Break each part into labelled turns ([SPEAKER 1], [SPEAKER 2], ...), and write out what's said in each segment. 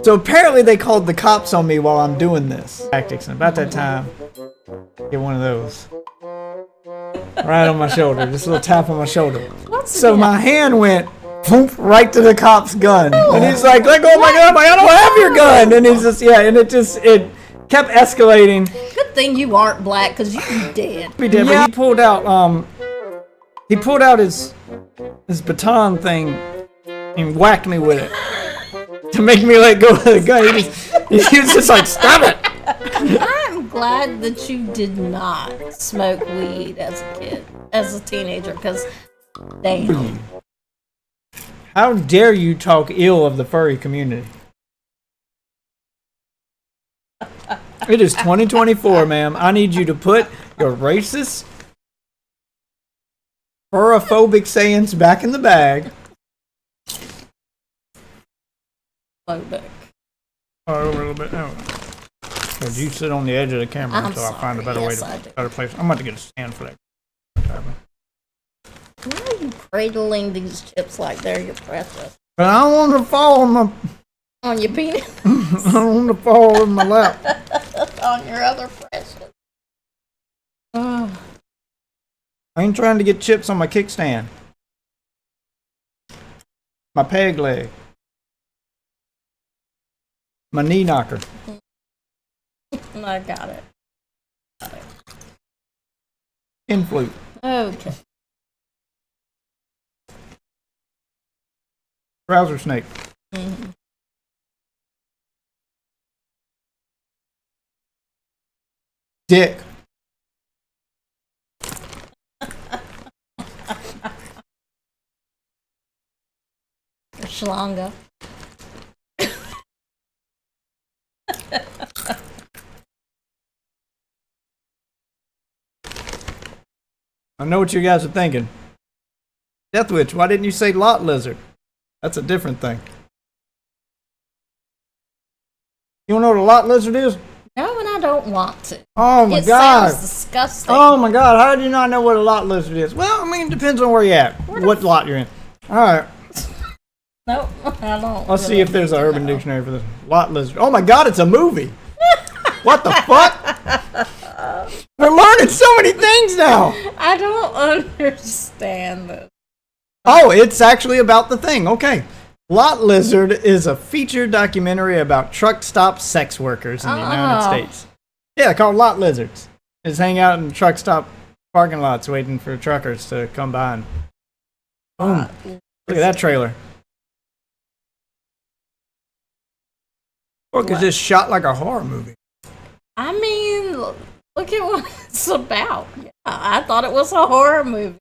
[SPEAKER 1] So apparently they called the cops on me while I'm doing this. Tactics, and about that time, get one of those. Right on my shoulder, just a little tap on my shoulder. So my hand went right to the cop's gun. And he's like, let go of my gun. I'm like, I don't have your gun. And he's just, yeah, and it kept escalating.
[SPEAKER 2] Good thing you aren't black, because you'd be dead.
[SPEAKER 1] Yeah. But he pulled out his baton thing and whacked me with it to make me let go of the gun. He was just like, stop it.
[SPEAKER 2] I'm glad that you did not smoke weed as a kid, as a teenager, because damn.
[SPEAKER 1] How dare you talk ill of the furry community? It is 2024, ma'am. I need you to put your racist, furrophobic sayings back in the bag.
[SPEAKER 2] Phobic.
[SPEAKER 1] Oh, a little bit. Oh. Would you sit on the edge of the camera until I find a better better place? I'm about to get a stand for that.
[SPEAKER 2] Why are you cradling these chips like they're your precious?
[SPEAKER 1] But I don't want to fall
[SPEAKER 2] on your penis.
[SPEAKER 1] I don't want to fall in my lap.
[SPEAKER 2] On your other precious.
[SPEAKER 1] I ain't trying to get chips on my kickstand. My peg leg. My knee knocker.
[SPEAKER 2] I got it.
[SPEAKER 1] In flute.
[SPEAKER 2] Okay.
[SPEAKER 1] Trouser snake.
[SPEAKER 2] Mm-hmm.
[SPEAKER 1] Dick.
[SPEAKER 2] Schlonga.
[SPEAKER 1] I know what you guys are thinking. Death Witch, why didn't you say lot lizard? That's a different thing. You don't know what a lot lizard is?
[SPEAKER 2] No, and I don't want to.
[SPEAKER 1] Oh my god.
[SPEAKER 2] It sounds disgusting.
[SPEAKER 1] Oh my god, how do you not know what a lot lizard is? Well, I mean, it depends on where you're at. What lot you're in. Alright.
[SPEAKER 2] Nope, I don't.
[SPEAKER 1] Let's see if there's an urban dictionary for this. Lot lizard. Oh my god, it's a movie. What the fuck? We're learning so many things now.
[SPEAKER 2] I don't understand this.
[SPEAKER 1] Oh, it's actually about the thing. Okay. Lot Lizard is a featured documentary about truck stop sex workers in the United States. Yeah, called Lot Lizards. They just hang out in truck stop parking lots waiting for truckers to come by and boom. Look at that trailer. Look, it's just shot like a horror movie.
[SPEAKER 2] I mean, look at what it's about. Yeah, I thought it was a horror movie.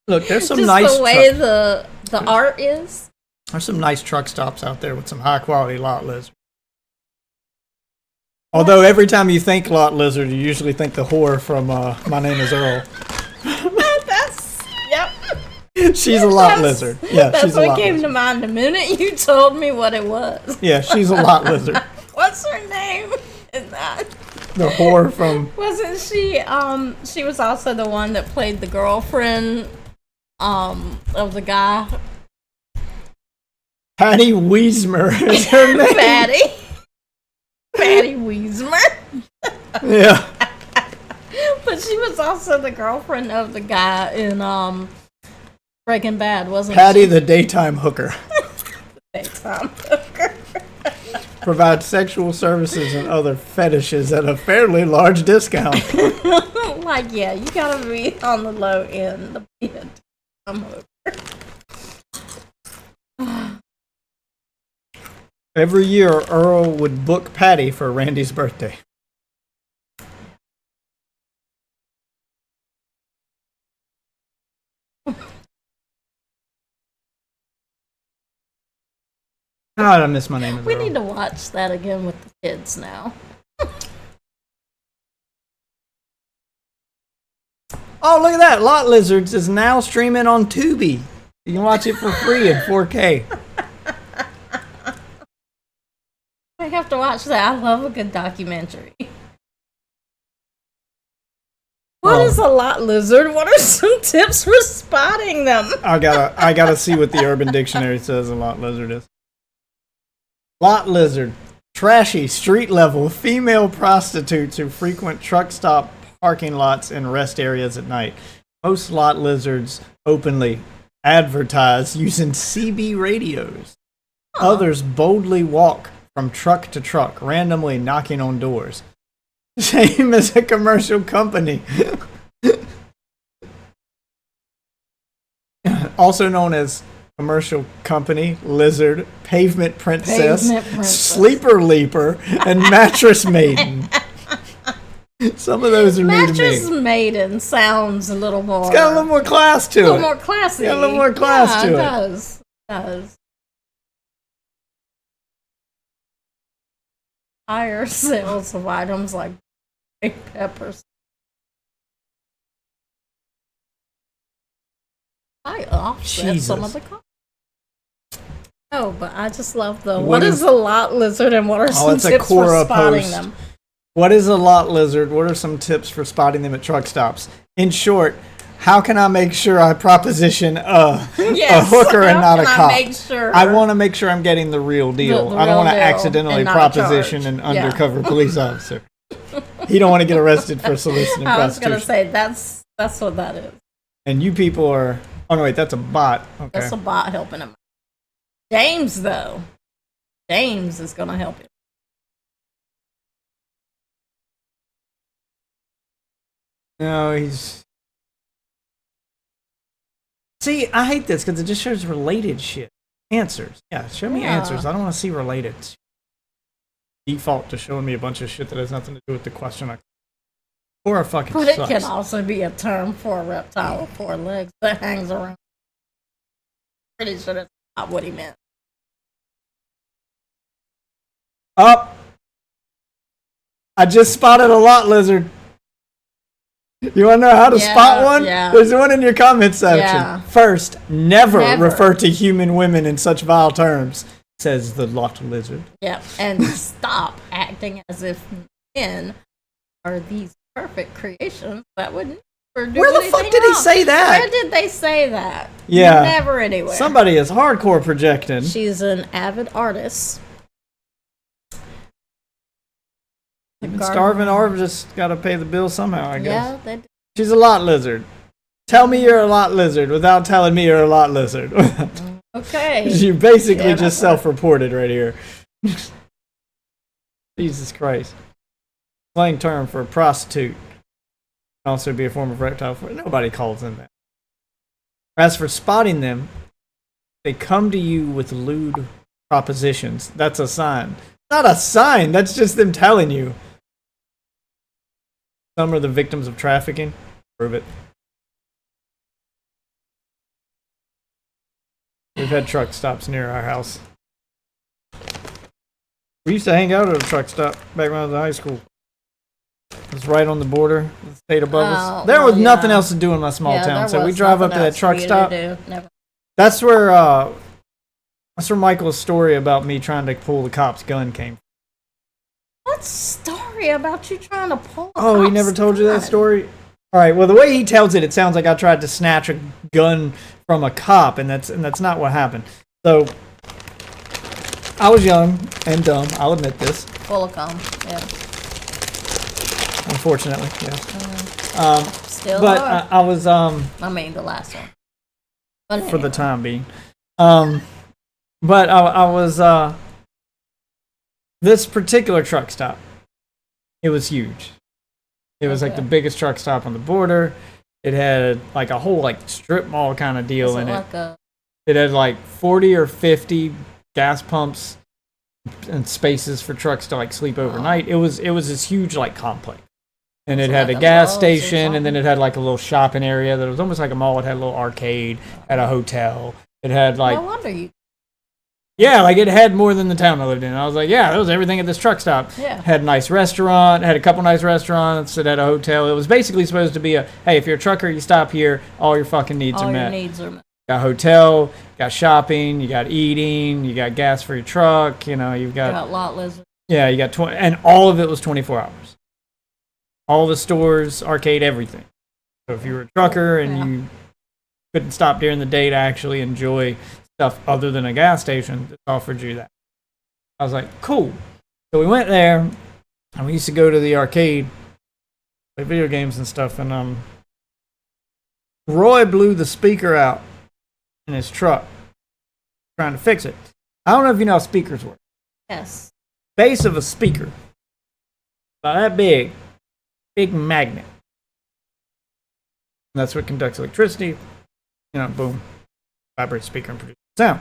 [SPEAKER 1] Look, there's some
[SPEAKER 2] just
[SPEAKER 1] nice
[SPEAKER 2] the way the art is.
[SPEAKER 1] There's some nice truck stops out there with some high quality lot lizard. Although every time you think lot lizard, you usually think the whore from My Name Is Earl.
[SPEAKER 2] Yep.
[SPEAKER 1] She's a lot lizard. Yeah,
[SPEAKER 2] that's
[SPEAKER 1] she's a lot
[SPEAKER 2] what came
[SPEAKER 1] lizard.
[SPEAKER 2] to mind the minute you told me what it was.
[SPEAKER 1] Yeah, she's a lot lizard.
[SPEAKER 2] What's her name? Is that
[SPEAKER 1] the whore from?
[SPEAKER 2] Wasn't she? She was also the one that played the girlfriend. Of the guy.
[SPEAKER 1] Patty Wiesmer is her name.
[SPEAKER 2] Patty Wiesmer.
[SPEAKER 1] Yeah.
[SPEAKER 2] But she was also the girlfriend of the guy in Breaking Bad, wasn't
[SPEAKER 1] Patty
[SPEAKER 2] she?
[SPEAKER 1] the daytime hooker.
[SPEAKER 2] Daytime hooker.
[SPEAKER 1] Provides sexual services and other fetishes at a fairly large discount.
[SPEAKER 2] Like, yeah, you gotta be on the low end. The daytime hooker.
[SPEAKER 1] Every year, Earl would book Patty for Randy's birthday. God, I miss My Name Is
[SPEAKER 2] We
[SPEAKER 1] Earl.
[SPEAKER 2] need to watch that again with the kids now.
[SPEAKER 1] Oh, look at that. Lot Lizards is now streaming on Tubi. You can watch it for free in 4K.
[SPEAKER 2] I have to watch that. I love a good documentary. What is a lot lizard? What are some tips for spotting them?
[SPEAKER 1] I gotta see what the Urban Dictionary says a lot lizard is. Lot lizard. Trashy, street-level female prostitutes who frequent truck stop parking lots and rest areas at night. Most lot lizards openly advertise using CB radios. Others boldly walk from truck to truck, randomly knocking on doors. Same as a commercial company. Also known as commercial company, lizard, pavement princess, sleeper leaper, and mattress maiden. Some of those are new to me.
[SPEAKER 2] Mattress maiden sounds a little more.
[SPEAKER 1] It's got a little more class to it.
[SPEAKER 2] A little more classy.
[SPEAKER 1] Got a little more class to it.
[SPEAKER 2] It does. It does. Higher sales of items like big peppers. I offset some of the cost. Oh, but I just love the what is a lot lizard and what are some tips for spotting them?
[SPEAKER 1] What is a lot lizard? What are some tips for spotting them at truck stops? In short, how can I make sure I proposition a hooker and not a cop? I want to make sure I'm getting the real deal. I don't want to accidentally proposition an undercover police officer. He don't want to get arrested for soliciting prostitution.
[SPEAKER 2] I was going to say, that's what that is.
[SPEAKER 1] And you people are... Oh, no, wait, that's a bot. Okay.
[SPEAKER 2] That's a bot helping him. James, though. James is going to help you.
[SPEAKER 1] No, he's... See, I hate this because it just shows related shit. Answers. Yeah, show me answers. I don't want to see related. Default to showing me a bunch of shit that has nothing to do with the question. Or a fucking
[SPEAKER 2] But it can also be a term for a reptile with 4 legs that hangs around. Pretty sure that's not what he meant.
[SPEAKER 1] Up. I just spotted a lot lizard. You want to know how to spot one?
[SPEAKER 2] Yeah.
[SPEAKER 1] There's one in your comment section.
[SPEAKER 2] Yeah.
[SPEAKER 1] First, never refer to human women in such vile terms, says the lot lizard.
[SPEAKER 2] Yeah, and stop acting as if men are these perfect creations that would never do
[SPEAKER 1] Where the fuck did he say that?
[SPEAKER 2] Where did they say that?
[SPEAKER 1] Yeah.
[SPEAKER 2] Never anywhere.
[SPEAKER 1] Somebody is hardcore projecting.
[SPEAKER 2] She's an avid artist.
[SPEAKER 1] Even starving artists got to pay the bill somehow, I guess.
[SPEAKER 2] Yeah, they do.
[SPEAKER 1] She's a lot lizard. Tell me you're a lot lizard without telling me you're a lot lizard.
[SPEAKER 2] Okay.
[SPEAKER 1] You basically just self-reported right here. Jesus Christ. Slang term for a prostitute. Can also be a form of reptile. Nobody calls them that. As for spotting them, they come to you with lewd propositions. That's a sign. Not a sign. That's just them telling you. Some are the victims of trafficking. Prove it. We've had truck stops near our house. We used to hang out at a truck stop back when I was in high school. It was right on the border, the state above us. There was nothing else to do in my small town, so we drive up to that truck stop. That's where Michael's story about me trying to pull the cop's gun came from.
[SPEAKER 2] What story about you trying to pull?
[SPEAKER 1] Oh, he never told you that story? All right. Well, the way he tells it, it sounds like I tried to snatch a gun from a cop, and that's not what happened. So I was young and dumb. I'll admit this.
[SPEAKER 2] Full of cum. Yeah.
[SPEAKER 1] Unfortunately, yeah.
[SPEAKER 2] Still,
[SPEAKER 1] but I was
[SPEAKER 2] I mean, the last one. But
[SPEAKER 1] for the time being. But I was this particular truck stop. It was huge. It was like the biggest truck stop on the border. It had like a whole like strip mall kind of deal in it. It had like 40 or 50 gas pumps and spaces for trucks to like sleep overnight. It was this huge like complex. And it had a gas station, and then it had like a little shopping area that was almost like a mall. It had a little arcade, had a hotel. It had like...
[SPEAKER 2] No wonder you...
[SPEAKER 1] Yeah, like it had more than the town I lived in. I was like, yeah, that was everything at this truck stop.
[SPEAKER 2] Yeah.
[SPEAKER 1] Had a nice restaurant, had a couple nice restaurants, it had a hotel. It was basically supposed to be a, hey, if you're a trucker, you stop here, all your fucking needs are met.
[SPEAKER 2] All your needs are met.
[SPEAKER 1] Got a hotel, got shopping, you got eating, you got gas for your truck, you know, you've got...
[SPEAKER 2] You got lot lizards.
[SPEAKER 1] Yeah, you got 20, and all of it was 24 hours. All the stores, arcade, everything. So if you were a trucker and you couldn't stop during the day to actually enjoy stuff other than a gas station, it offered you that. I was like, cool. So we went there, and we used to go to the arcade, play video games and stuff, and Roy blew the speaker out in his truck, trying to fix it. I don't know if you know how speakers work.
[SPEAKER 2] Yes.
[SPEAKER 1] Base of a speaker, about that big magnet. And that's what conducts electricity. Boom, vibrates speaker and produces sound.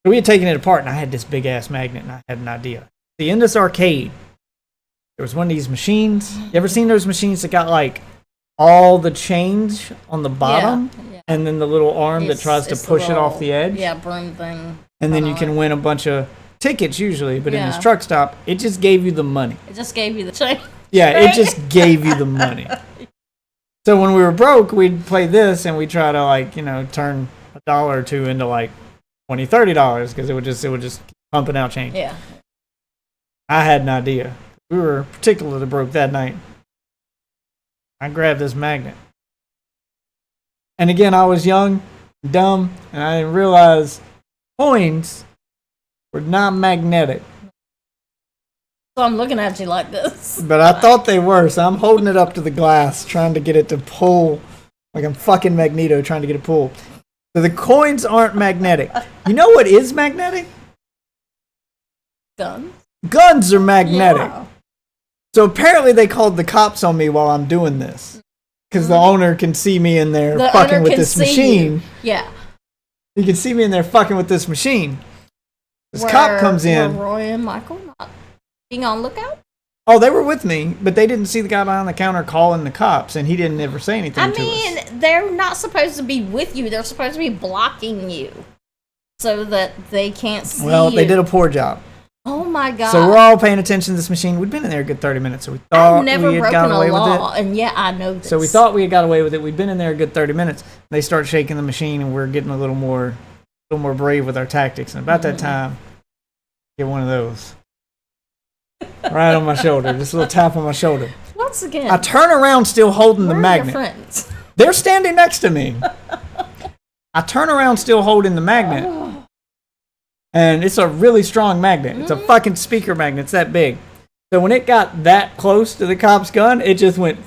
[SPEAKER 1] So we had taken it apart, and I had this big ass magnet, and I had an idea. See, in this arcade, there was one of these machines. You ever seen those machines that got like all the change on the bottom, and then the little arm that tries to push it off the edge?
[SPEAKER 2] Yeah, broom thing.
[SPEAKER 1] And then you can win a bunch of tickets usually, but in this truck stop, it just gave you the money.
[SPEAKER 2] It just gave you the change.
[SPEAKER 1] Yeah, it just gave you the money. So when we were broke, we'd play this, and we'd try to turn $1 or $2 into like $20, $30 because it would just keep pumping out change.
[SPEAKER 2] Yeah.
[SPEAKER 1] I had an idea. We were particularly broke that night. I grabbed this magnet. And again, I was young, dumb, and I didn't realize coins were not magnetic.
[SPEAKER 2] So I'm looking at you like this.
[SPEAKER 1] But I thought they were, so I'm holding it up to the glass, trying to get it to pull, like I'm fucking Magneto trying to get it pulled. So the coins aren't magnetic. You know what is magnetic?
[SPEAKER 2] Guns.
[SPEAKER 1] Guns are magnetic.
[SPEAKER 2] Yeah.
[SPEAKER 1] So apparently they called the cops on me while I'm doing this. Because the owner can see me in there fucking with this machine.
[SPEAKER 2] Yeah.
[SPEAKER 1] You can see me in there fucking with this machine. This cop comes in.
[SPEAKER 2] Were Roy and Michael not being on lookout?
[SPEAKER 1] Oh, they were with me, but they didn't see the guy behind the counter calling the cops, and he didn't ever say anything to us.
[SPEAKER 2] They're not supposed to be with you. They're supposed to be blocking you so that they can't see you.
[SPEAKER 1] Well, they did a poor job.
[SPEAKER 2] Oh, my God.
[SPEAKER 1] So we're all paying attention to this machine. We'd been in there a good 30 minutes, so we thought we had got away with it.
[SPEAKER 2] And yeah, I know this.
[SPEAKER 1] So we thought we had got away with it. We'd been in there a good 30 minutes. They start shaking the machine, and we're getting a little more brave with our tactics. And about that time, get one of those. Right on my shoulder. Just a little tap on my shoulder.
[SPEAKER 2] Once again.
[SPEAKER 1] I turn around still holding the magnet.
[SPEAKER 2] Where are your friends?
[SPEAKER 1] They're standing next to me. I turn around still holding the magnet. And it's a really strong magnet. It's a fucking speaker magnet. It's that big. So when it got that close to the cop's gun, it just went.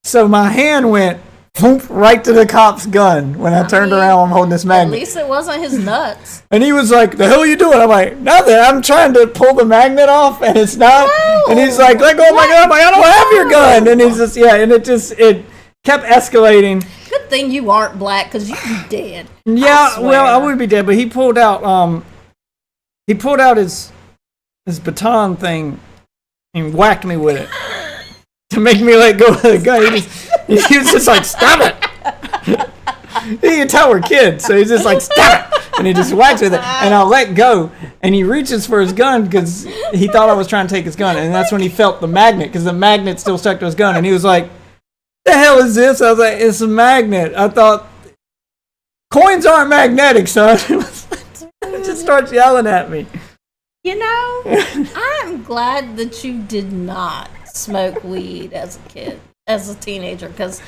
[SPEAKER 1] So my hand went right to the cop's gun when I turned around. I'm holding this magnet.
[SPEAKER 2] At least it wasn't his nuts.
[SPEAKER 1] And he was like, "The hell are you doing?" I'm like, "Nothing. I'm trying to pull the magnet off, and it's not."
[SPEAKER 2] No.
[SPEAKER 1] And he's like, "Let go of my gun." I'm like, "I don't have your gun." And he's just and it kept escalating.
[SPEAKER 2] Good thing you aren't black, because you'd be dead.
[SPEAKER 1] Yeah, well, I would be dead, but he pulled out his baton thing and whacked me with it to make me let go of the gun. He was just like, "Stop it!" You can tell we're kids, so he's just like, "Stop it!" And he just whacks with it, and I'll let go, and he reaches for his gun because he thought I was trying to take his gun, and that's when he felt the magnet because the magnet still stuck to his gun, and he was like, "The hell is this?" I was like, "It's a magnet." I thought, coins aren't magnetic, son. It just starts yelling at me.
[SPEAKER 2] You know, I'm glad that you did not smoke weed as a kid, as a teenager, because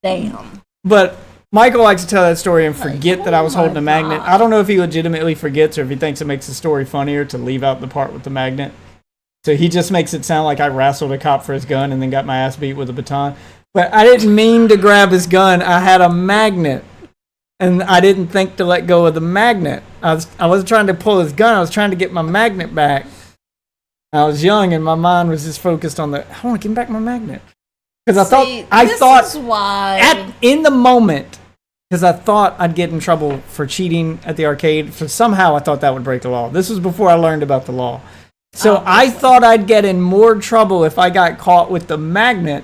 [SPEAKER 2] damn.
[SPEAKER 1] But Michael likes to tell that story and forget that I was holding a magnet. I don't know if he legitimately forgets or if he thinks it makes the story funnier to leave out the part with the magnet. So he just makes it sound like I wrestled a cop for his gun and then got my ass beat with a baton. But I didn't mean to grab his gun. I had a magnet. And I didn't think to let go of the magnet. I wasn't trying to pull his gun. I was trying to get my magnet back. I was young and my mind was just focused on I want to get back my magnet. Because in the moment, because I thought I'd get in trouble for cheating at the arcade. Somehow I thought that would break the law. This was before I learned about the law. So I thought I'd get in more trouble if I got caught with the magnet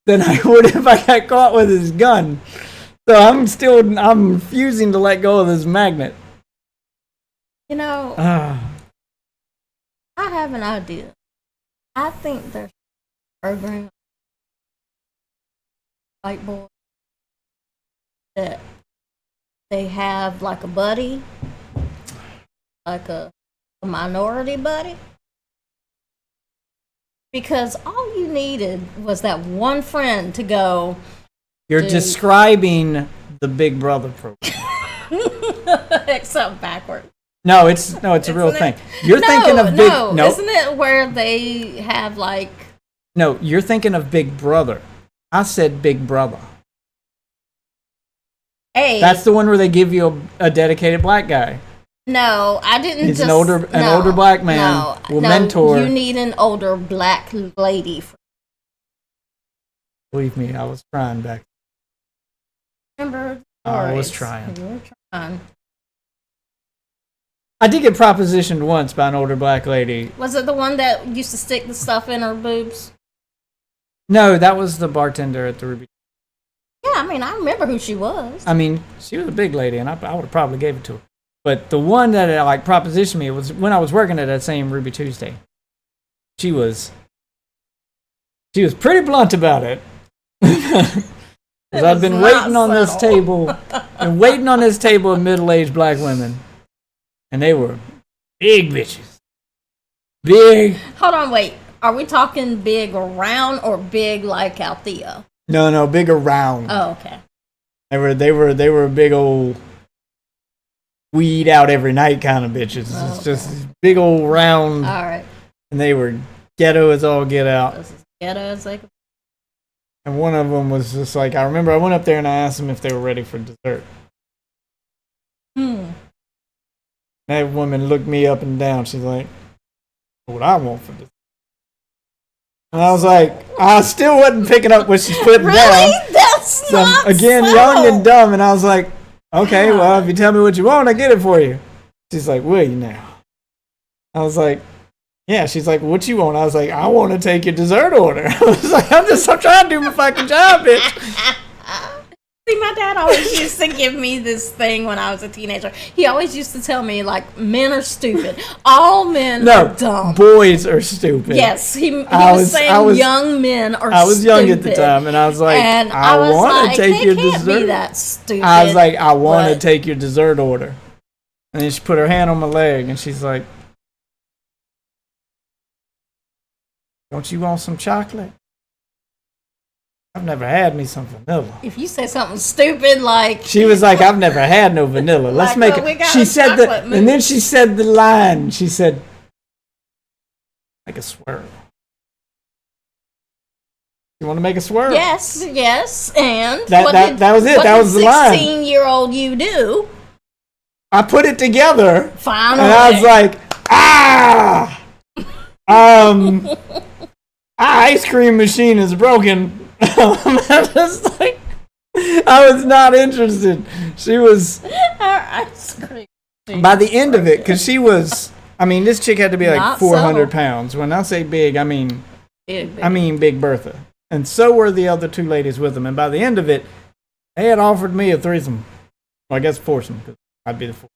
[SPEAKER 1] than I would if I got caught with his gun. So I'm refusing to let go of this magnet.
[SPEAKER 2] You know, I have an idea. I think there's a program, white boy, that they have like a buddy, like a minority buddy. Because all you needed was that one friend to go, "You're
[SPEAKER 1] describing the Big Brother program."
[SPEAKER 2] Except backwards.
[SPEAKER 1] No, it's a real thing. You're thinking of Big. No,
[SPEAKER 2] isn't it where they have like?
[SPEAKER 1] No, you're thinking of Big Brother. I said Big Brother.
[SPEAKER 2] Hey,
[SPEAKER 1] that's the one where they give you a dedicated black guy.
[SPEAKER 2] No, I didn't.
[SPEAKER 1] He's an older black man will mentor.
[SPEAKER 2] You need an older black lady.
[SPEAKER 1] Believe me, I was trying back.
[SPEAKER 2] Remember?
[SPEAKER 1] I was trying.
[SPEAKER 2] You were trying.
[SPEAKER 1] I did get propositioned once by an older black lady.
[SPEAKER 2] Was it the one that used to stick the stuff in her boobs?
[SPEAKER 1] No, that was the bartender at the Ruby.
[SPEAKER 2] Yeah, I mean, I remember who she was.
[SPEAKER 1] I mean, she was a big lady, and I would have probably gave it to her. But the one that like propositioned me was when I was working at that same Ruby Tuesday. She was pretty blunt about it. Because I've been waiting on this table, of middle-aged black women, and they were big bitches. Big.
[SPEAKER 2] Hold on, wait. Are we talking big around or big like Althea?
[SPEAKER 1] No, big around.
[SPEAKER 2] Oh, okay.
[SPEAKER 1] They were a big old weed out every night kind of bitches.
[SPEAKER 2] Oh,
[SPEAKER 1] it's just big old round.
[SPEAKER 2] All right.
[SPEAKER 1] And they were ghetto as all get out.
[SPEAKER 2] This is ghetto as like.
[SPEAKER 1] And one of them was just like, I remember I went up there and I asked them if they were ready for dessert. That woman looked me up and down. She's like, what I want for dessert. And I was like, I still wasn't picking up what she's putting down.
[SPEAKER 2] That's not
[SPEAKER 1] again,
[SPEAKER 2] so.
[SPEAKER 1] Young and dumb. And I was like, okay, well, if you tell me what you want, I get it for you. She's like, will you now? I was like, yeah. She's like, what you want? I was like, I want to take your dessert order. I was like, I'm trying to do my fucking job, bitch.
[SPEAKER 2] See, my dad always used to give me this thing when I was a teenager. He always used to tell me, like, men are stupid. All men are dumb.
[SPEAKER 1] Boys are stupid.
[SPEAKER 2] Yes, he was saying young men are stupid.
[SPEAKER 1] I was young at the time, and I was like, I want to take your dessert.
[SPEAKER 2] Can't be that stupid.
[SPEAKER 1] I was like, I want to take your dessert order. And then she put her hand on my leg, and she's like, don't you want some chocolate? I've never had me some vanilla.
[SPEAKER 2] If you say something stupid like...
[SPEAKER 1] She was like, I've never had no vanilla. Let's make it... She said that... And then she said the line. She said, make a swirl. You want to make a swirl?
[SPEAKER 2] Yes. And...
[SPEAKER 1] That was it. That was the line.
[SPEAKER 2] What did 16-year-old you do?
[SPEAKER 1] I put it together.
[SPEAKER 2] Finally.
[SPEAKER 1] And I was like, ice cream machine is broken. I was not interested. She was by the end of it, because she was, I mean, this chick had to be like 400 pounds. When I say big, I mean Big Bertha. And so were the other two ladies with them. And by the end of it, they had offered me a threesome. Well, I guess foursome, because I'd be the fourth.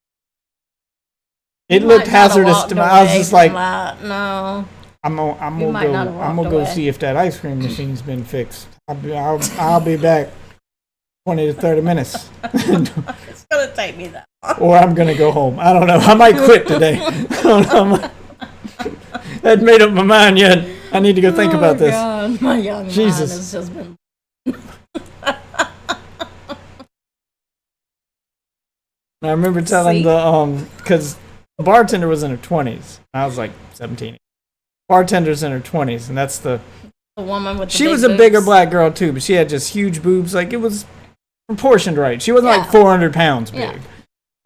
[SPEAKER 1] It looked hazardous to me. I was just like,
[SPEAKER 2] no.
[SPEAKER 1] I'm gonna go see if that ice cream machine's been fixed. I'll be back 20 to 30 minutes.
[SPEAKER 2] It's gonna take me that long.
[SPEAKER 1] Or I'm gonna go home. I don't know. I might quit today. I don't know. I hadn't made up my mind yet. I need to go think about this.
[SPEAKER 2] God, my young
[SPEAKER 1] Jesus.
[SPEAKER 2] mind has just been.
[SPEAKER 1] I remember telling because the bartender was in her 20s. I was like 17. Bartender's in her 20s, and that's the
[SPEAKER 2] woman with the
[SPEAKER 1] she
[SPEAKER 2] big
[SPEAKER 1] was a
[SPEAKER 2] boobs.
[SPEAKER 1] bigger black girl too, but she had just huge boobs. Like, it was proportioned right. She wasn't like 400 pounds big.
[SPEAKER 2] Yeah.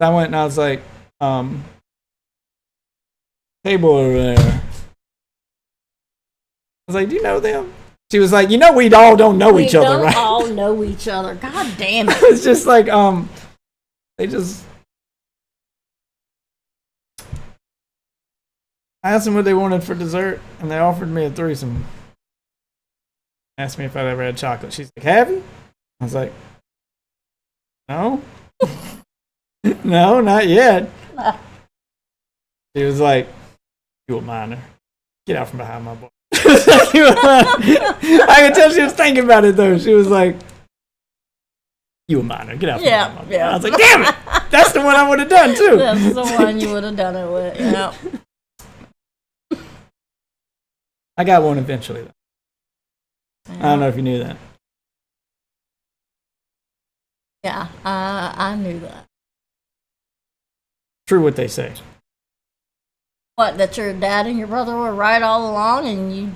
[SPEAKER 1] So I went and I was like, table over there. I was like, do you know them? She was like, we all don't know each other, right?
[SPEAKER 2] We all know each other. God damn it.
[SPEAKER 1] It's just like, they just... I asked them what they wanted for dessert, and they offered me a threesome. Asked me if I'd ever had chocolate. She's like, have you? I was like, no. No, not yet. She was like, you a minor. Get out from behind my bar. I could tell she was thinking about it, though. She was like, you a minor. Get out from behind my bar.
[SPEAKER 2] Yeah.
[SPEAKER 1] I was like, damn it. That's the one I would have done, too.
[SPEAKER 2] That's the one you would have done it with, yeah.
[SPEAKER 1] I got one eventually, though. I don't know if you knew that.
[SPEAKER 2] Yeah, I knew that.
[SPEAKER 1] true what they say.
[SPEAKER 2] What, that your dad and your brother were right all along and you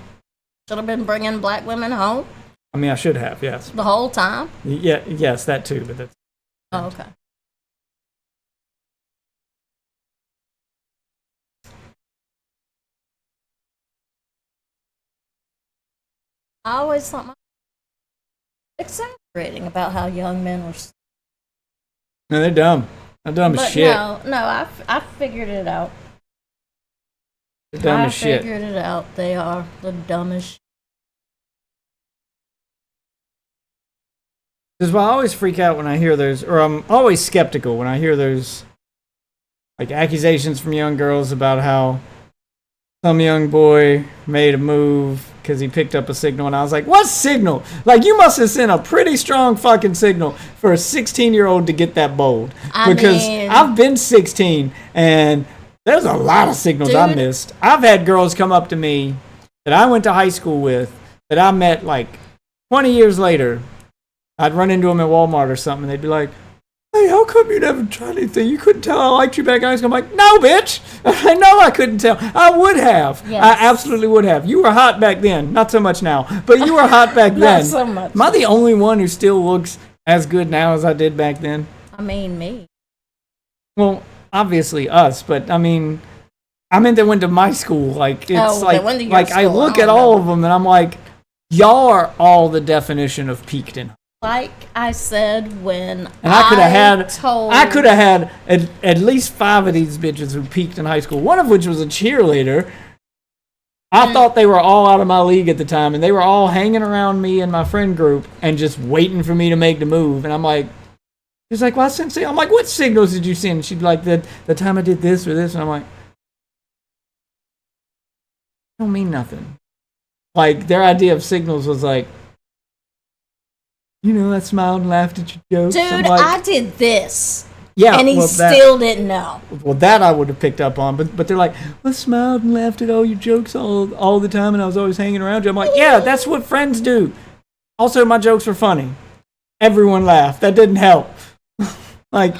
[SPEAKER 2] should have been bringing black women home?
[SPEAKER 1] I mean, I should have, yes.
[SPEAKER 2] The whole time?
[SPEAKER 1] Yeah, yes, that too, but that's...
[SPEAKER 2] Oh, okay. I always thought my exaggerating about how young men were.
[SPEAKER 1] No, they're dumb. They're dumb as shit.
[SPEAKER 2] No, I figured it out.
[SPEAKER 1] They're dumb as shit.
[SPEAKER 2] I figured it out. They are the dumbest.
[SPEAKER 1] This is why I always freak out when I hear those, or I'm always skeptical when I hear those, like, accusations from young girls about how some young boy made a move because he picked up a signal, and I was like, what signal? Like, you must have sent a pretty strong fucking signal for a 16-year-old to get that bold. Because I've been 16, and there's a lot of signals I missed. I've had girls come up to me that I went to high school with, that I met, like, 20 years later. I'd run into them at Walmart or something, and they'd be like, hey, how come you never tried anything? You couldn't tell I liked you back in high school. I'm like, no, bitch. I know I couldn't tell. I would have. Yes. I absolutely would have. You were hot back then. Not so much now. But you were hot back then.
[SPEAKER 2] Not so much.
[SPEAKER 1] Am I the only one who still looks as good now as I did back then?
[SPEAKER 2] I mean, me.
[SPEAKER 1] Well, obviously us. But, I mean, I meant they went to my school. Like, it's like I look at all of them, and I'm like, y'all are all the definition of peaked in.
[SPEAKER 2] Like I said when
[SPEAKER 1] I could have had at least 5 of these bitches who peaked in high school, one of which was a cheerleader. I thought they were all out of my league at the time, and they were all hanging around me and my friend group and just waiting for me to make the move. And I'm like, she's like, well, I sent signals. I'm like, what signals did you send? She'd be like, the time I did this or this. And I'm like, don't mean nothing. Like, their idea of signals was like, you know, I smiled and laughed at your jokes.
[SPEAKER 2] Dude, like, I did this.
[SPEAKER 1] Yeah,
[SPEAKER 2] and he still didn't know.
[SPEAKER 1] Well, that I would have picked up on. But they're like, I smiled and laughed at all your jokes all the time, and I was always hanging around you. I'm like, yeah, that's what friends do. Also, my jokes were funny. Everyone laughed. That didn't help. Like,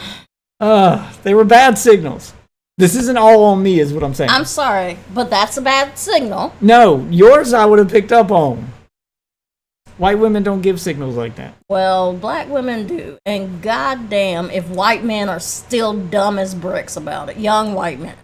[SPEAKER 1] they were bad signals. This isn't all on me, is what I'm saying.
[SPEAKER 2] I'm sorry, but that's a bad signal.
[SPEAKER 1] No, yours I would have picked up on. White women don't give signals like that.
[SPEAKER 2] Well, black women do. And goddamn, if white men are still dumb as bricks about it. Young white men.